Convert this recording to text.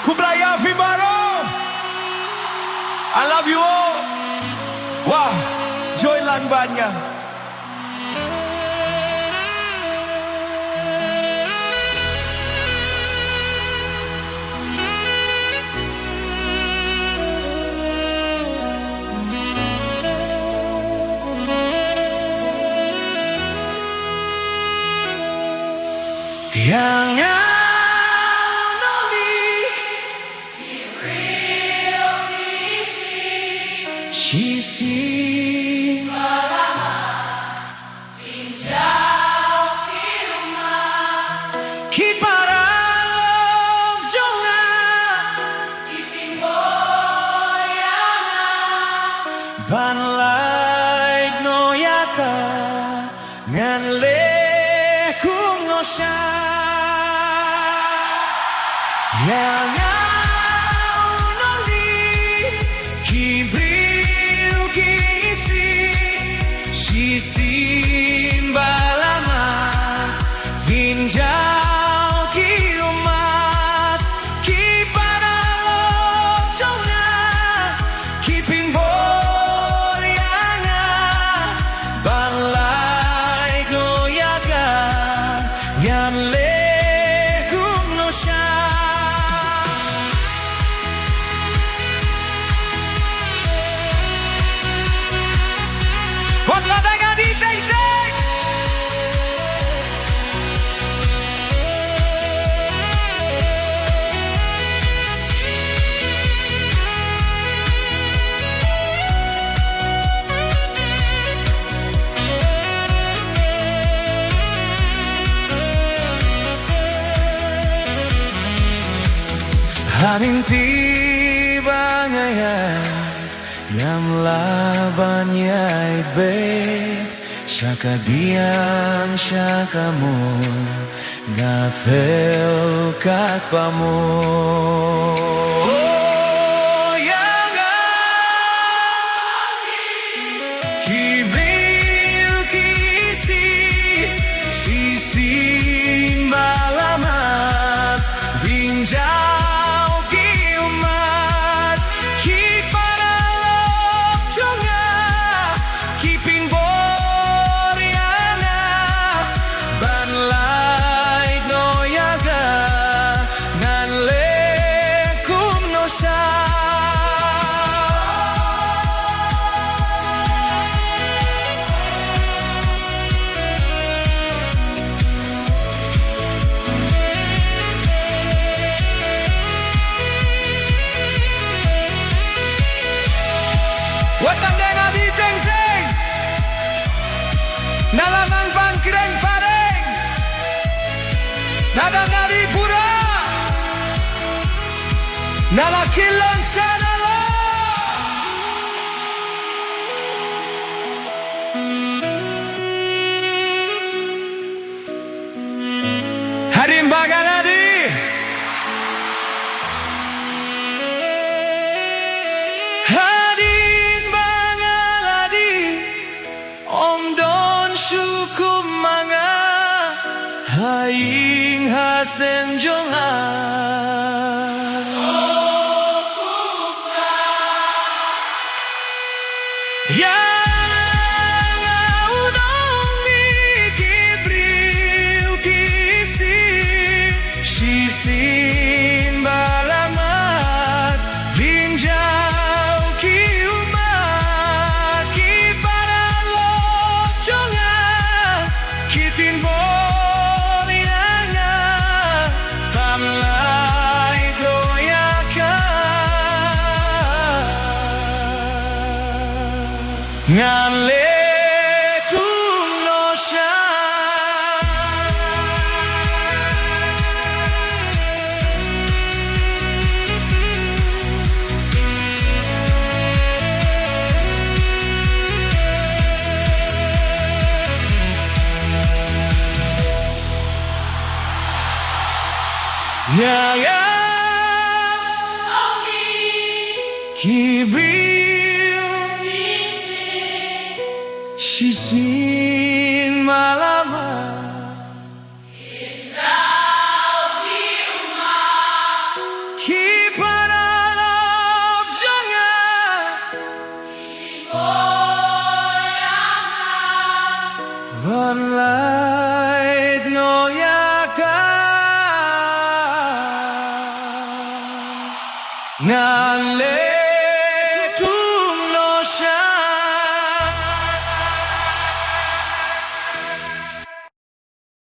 Kublai Vibaro, I love you all. Wah, Joylan Banya. Yang sisi kipara love jonga ban light no yaka ngan le kung no sha yang Sisin balamat Vinjau ki umat Ki panalok jonga Ki pimborianga Banlay goyaga Yan legum no siya Haninti bangayat Yam labanya ibet Syaka diam syaka mo Gafel kakpamu Sisi malamat Vinjau Watandena di jeng-jeng Nalangan pan kireng fareng Nadanga di pura Nalakilon sanalo Hadim baganadi Haing hasen jonga Yang udong mikibriu kisi Sisin balamat Vinjau ki umat Ki panalok jonga Ki timbo Ngan lekung no sya Yang kibriu Sisin malaman ngàn lễ